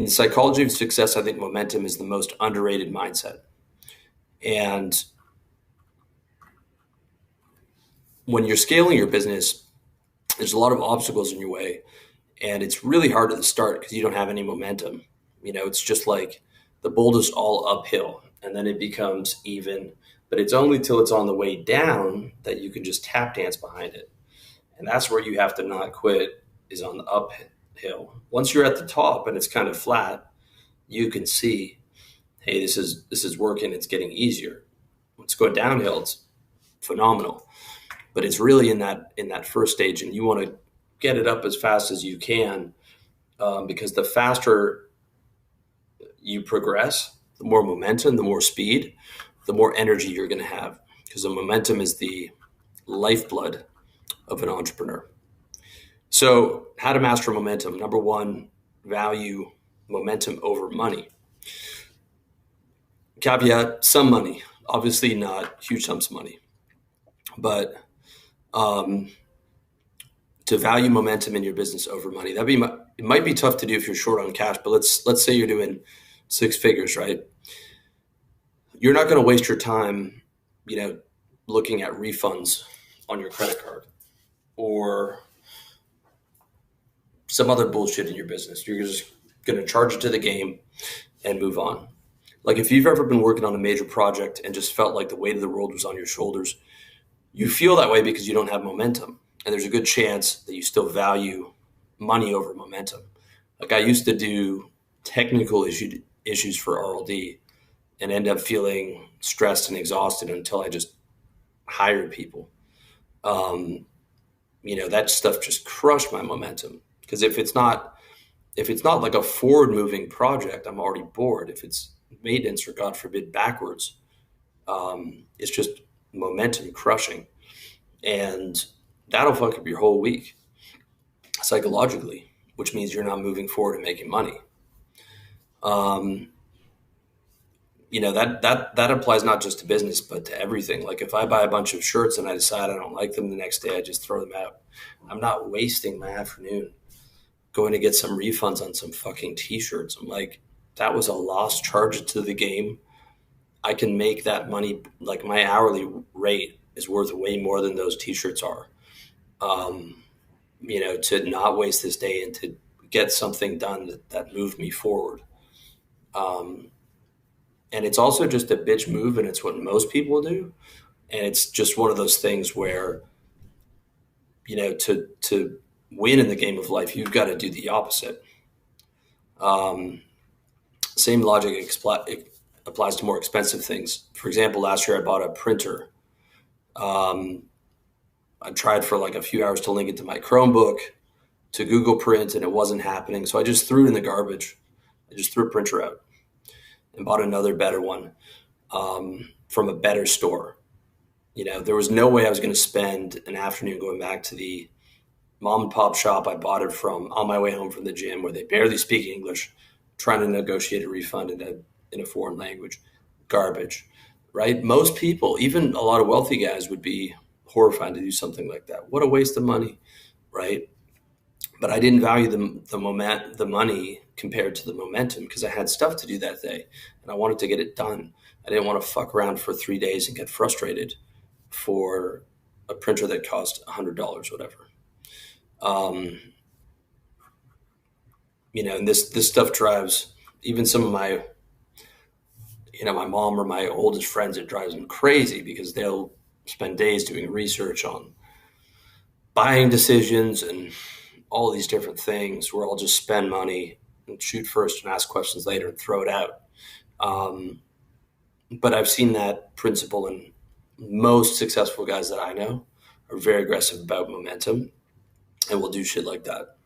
In the psychology of success, I think momentum is the most underrated mindset. And when you're scaling your business, there's a lot of obstacles in your way, and it's really hard at the start because you don't have any momentum. It's just like the bowl is all uphill, and then it becomes even, but it's only till it's on the way down that you can just tap dance behind it. And that's where you have to not quit, is on the uphill. Once you're at the top and it's kind of flat, you can see, hey, this is working, it's getting easier. Let's go downhill, it's phenomenal. But it's really in that first stage, and you want to get it up as fast as you can, because the faster you progress, the more momentum, the more speed, the more energy you're going to have, because the momentum is the lifeblood of an entrepreneur. So, how to master momentum? Number one, value momentum over money. Caveat: some money, obviously not huge sums of money, but to value momentum in your business over money. It might be tough to do if you're short on cash, but let's say you're doing six figures, right? You're not going to waste your time, looking at refunds on your credit card or some other bullshit in your business. You're just going to charge it to the game and move on. Like, if you've ever been working on a major project and just felt like the weight of the world was on your shoulders, you feel that way because you don't have momentum. And there's a good chance that you still value money over momentum. Like, I used to do technical issues for RLD and end up feeling stressed and exhausted until I just hired people. That stuff just crushed my momentum, because if it's not like a forward moving project, I'm already bored. If it's maintenance or, God forbid, backwards, it's just momentum crushing. And that'll fuck up your whole week psychologically, which means you're not moving forward and making money. That applies not just to business, but to everything. Like, if I buy a bunch of shirts and I decide I don't like them the next day, I just throw them out. I'm not wasting my afternoon going to get some refunds on some fucking t-shirts. I'm like, that was a loss. Charge it to the game. I can make that money. Like, my hourly rate is worth way more than those t-shirts are. To not waste this day and to get something done that moved me forward. And it's also just a bitch move, and it's what most people do. And it's just one of those things where, to win in the game of life, you've got to do the opposite. Same logic applies to more expensive things. For example, last year I bought a printer. I tried for like a few hours to link it to my Chromebook, to Google Print, and it wasn't happening. So I just threw it in the garbage. I just threw a printer out and bought another better one, from a better store. There was no way I was going to spend an afternoon going back to the mom and pop shop I bought it from on my way home from the gym, where they barely speak English, trying to negotiate a refund in a foreign language. Garbage, right? Most people, even a lot of wealthy guys, would be horrified to do something like that. What a waste of money, right? But I didn't value the money compared to the momentum, because I had stuff to do that day and I wanted to get it done. I didn't want to fuck around for 3 days and get frustrated for a printer that cost $100, whatever. And this stuff drives even some of my, my mom or my oldest friends. It drives them crazy because they'll spend days doing research on buying decisions and all these different things, where I'll just spend money and shoot first and ask questions later and throw it out. But I've seen that principle in most successful guys that I know are very aggressive about momentum and will do shit like that.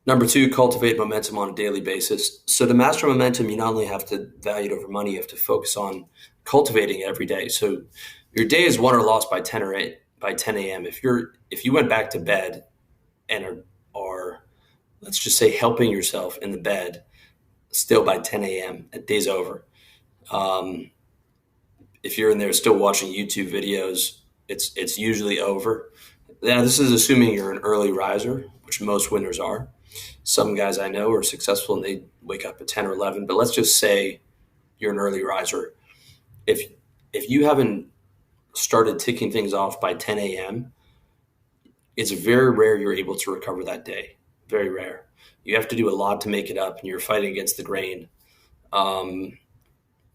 Number two, cultivate momentum on a daily basis. So to master momentum, you not only have to value it over money, you have to focus on cultivating it every day. So your day is won or lost by 10 a.m. If you went back to bed and are, let's just say, helping yourself in the bed still by 10 a.m., that day's over. If you're in there still watching YouTube videos, it's usually over. Now, this is assuming you're an early riser, which most winners are. Some guys I know are successful and they wake up at 10 or 11, but let's just say you're an early riser. If if you haven't started ticking things off by 10 a.m., it's very rare you're able to recover that day. Very rare. You have to do a lot to make it up, and you're fighting against the grain. Um,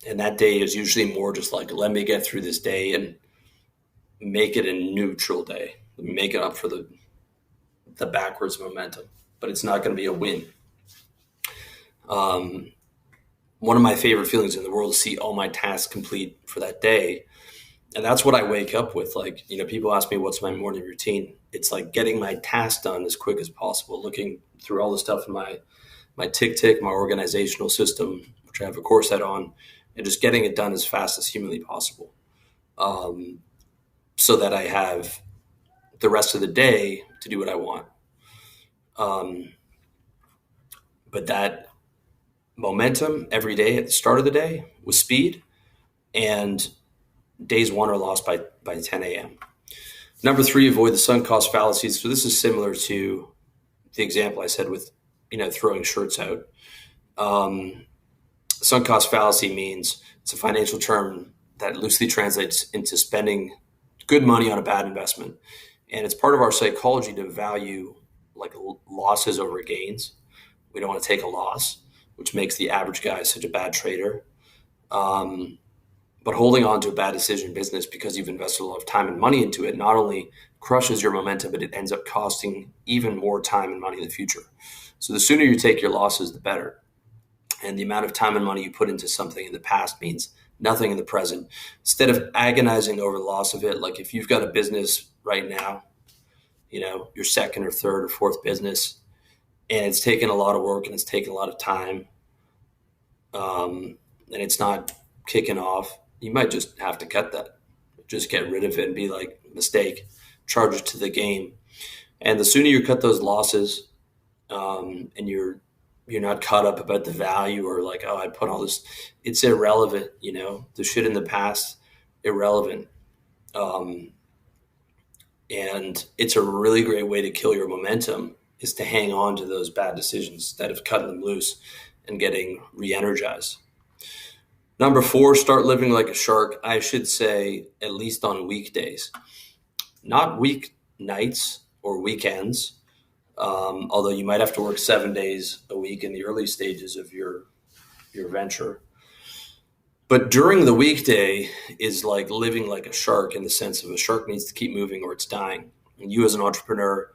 and that day is usually more just like, let me get through this day and make it a neutral day. Make it up for the backwards momentum, but it's not going to be a win. Um, One of my favorite feelings in the world is see all my tasks complete for that day. And that's what I wake up with. Like, people ask me, what's my morning routine? It's like getting my tasks done as quick as possible, looking through all the stuff in my tick, my organizational system, which I have a course set on, and just getting it done as fast as humanly possible. Um, so that I have the rest of the day to do what I want. Um, but that momentum every day at the start of the day with speed, and days won or lost by 10 a.m. Number three, avoid the sunk cost fallacies. So this is similar to the example I said with, throwing shirts out. Sunk cost fallacy means it's a financial term that loosely translates into spending good money on a bad investment. And it's part of our psychology to value like losses over gains. We don't want to take a loss, which makes the average guy such a bad trader. Um, but holding on to a bad decision in business because you've invested a lot of time and money into it not only crushes your momentum, but it ends up costing even more time and money in the future. So the sooner you take your losses, the better. And the amount of time and money you put into something in the past means nothing in the present. Instead of agonizing over the loss of it, like if you've got a business right now, your second or third or fourth business, and it's taken a lot of work and it's taken a lot of time, and it's not kicking off, you might just have to cut that. Just get rid of it and be like, mistake, charge it to the game. And the sooner you cut those losses, and you're not caught up about the value or like, oh, I put all this, it's irrelevant, the shit in the past, irrelevant. Um, and it's a really great way to kill your momentum is to hang on to those bad decisions instead of cutting them loose and getting re-energized. Number four, start living like a shark. I should say at least on weekdays, not weeknights or weekends. Although you might have to work 7 days a week in the early stages of your venture. But during the weekday is like living like a shark in the sense of a shark needs to keep moving or it's dying. And you as an entrepreneur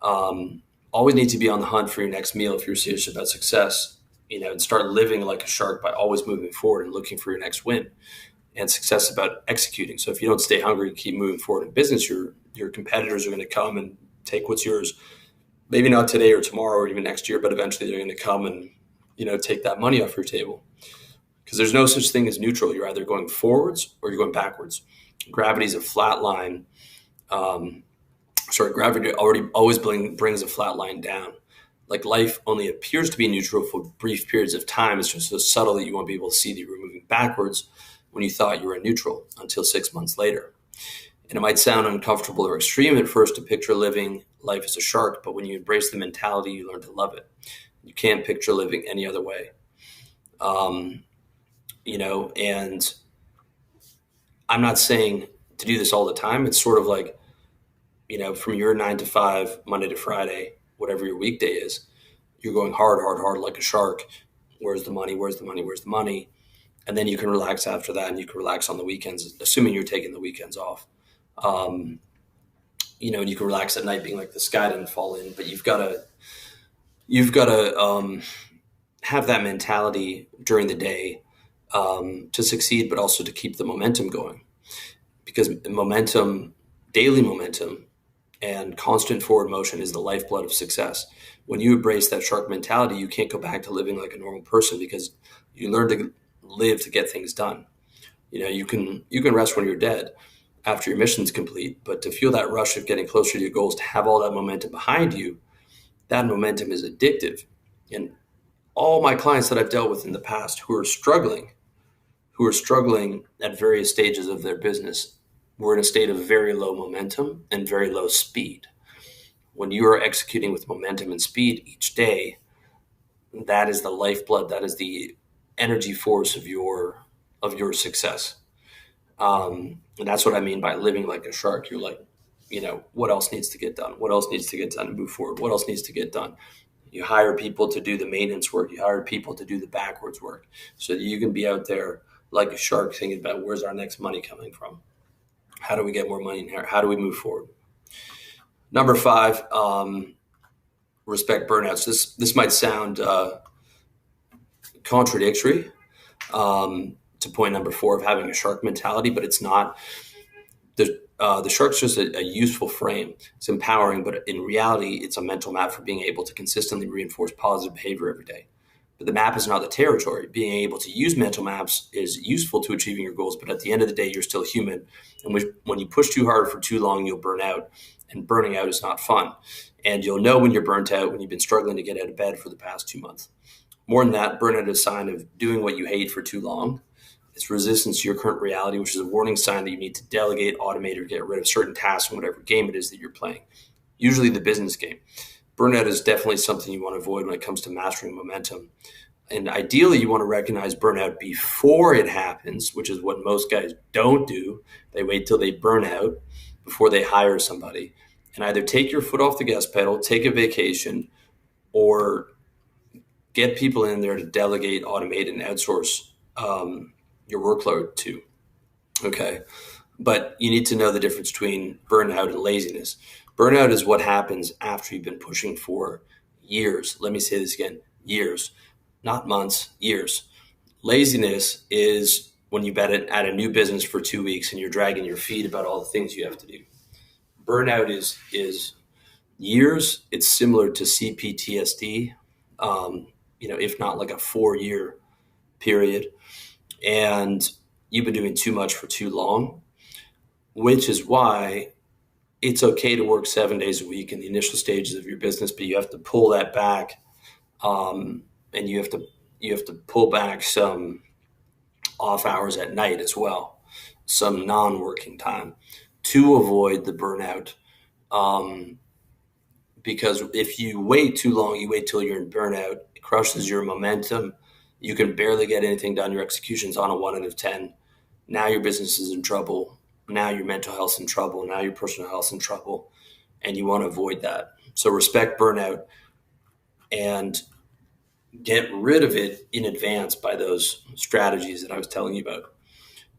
always need to be on the hunt for your next meal if you're serious about success, and start living like a shark by always moving forward and looking for your next win. And success about executing. So if you don't stay hungry, keep moving forward in business, your competitors are going to come and take what's yours. Maybe not today or tomorrow or even next year, but eventually they're going to come and, take that money off your table. Because there's no such thing as neutral. You're either going forwards or you're going backwards. Gravity is a flat line. Gravity always brings a flat line down. Like life only appears to be neutral for brief periods of time. It's just so subtle that you won't be able to see that you were moving backwards when you thought you were neutral until 6 months later. And it might sound uncomfortable or extreme at first to picture living life as a shark, but when you embrace the mentality, you learn to love it. You can't picture living any other way. And I'm not saying to do this all the time. It's sort of like, from your 9 to 5, Monday to Friday, whatever your weekday is, you're going hard like a shark. Where's the money? Where's the money? Where's the money? And then you can relax after that, and you can relax on the weekends, assuming you're taking the weekends off. And you can relax at night being like the sky didn't fall in, but you've got to have that mentality during the day to succeed, but also to keep the momentum going, because daily momentum and constant forward motion is the lifeblood of success. When you embrace that shark mentality, you can't go back to living like a normal person because you learn to live to get things done. You can rest when you're dead after your mission's complete, but to feel that rush of getting closer to your goals, to have all that momentum behind you, that momentum is addictive. And all my clients that I've dealt with in the past who are struggling at various stages of their business were in a state of very low momentum and very low speed. when you are executing with momentum and speed each day, that is the lifeblood. That is the energy force of your success. And that's what I mean by living like a shark. You're like, what else needs to get done? What else needs to get done to move forward? What else needs to get done? You hire people to do the maintenance work. You hire people to do the backwards work so that you can be out there like a shark thinking about where's our next money coming from? How do we get more money in here? How do we move forward? Number 5, respect burnouts. This might sound contradictory to point number 4 of having a shark mentality, but it's not. The shark's just a useful frame. It's empowering, but in reality, it's a mental map for being able to consistently reinforce positive behavior every day. But the map is not the territory. Being able to use mental maps is useful to achieving your goals, but at the end of the day, you're still human. And when you push too hard for too long, you'll burn out. And burning out is not fun. And you'll know when you're burnt out when you've been struggling to get out of bed for the past 2 months. More than that, burnout is a sign of doing what you hate for too long. It's resistance to your current reality, which is a warning sign that you need to delegate, automate, or get rid of certain tasks in whatever game it is that you're playing, usually the business game. Burnout is definitely something you want to avoid when it comes to mastering momentum. And ideally, you want to recognize burnout before it happens, which is what most guys don't do. They wait till they burn out before they hire somebody. And either take your foot off the gas pedal, take a vacation, or get people in there to delegate, automate, and outsource your workload to. Okay. But you need to know the difference between burnout and laziness. Burnout is what happens after you've been pushing for years. Let me say this again, years, not months, years. Laziness is when you've been at a new business for 2 weeks and you're dragging your feet about all the things you have to do. Burnout is years. It's similar to CPTSD, if not like a 4-year period. And you've been doing too much for too long, which is why it's okay to work 7 days a week in the initial stages of your business, but you have to pull that back, and you have to pull back some off hours at night as well, some non-working time to avoid the burnout. Because if you wait too long, you wait till you're in burnout, it crushes your momentum. You can barely get anything done. Your execution's on a 1 out of 10. Now your business is in trouble. Now your mental health's in trouble. Now your personal health's in trouble. And you want to avoid that. So respect burnout and get rid of it in advance by those strategies that I was telling you about.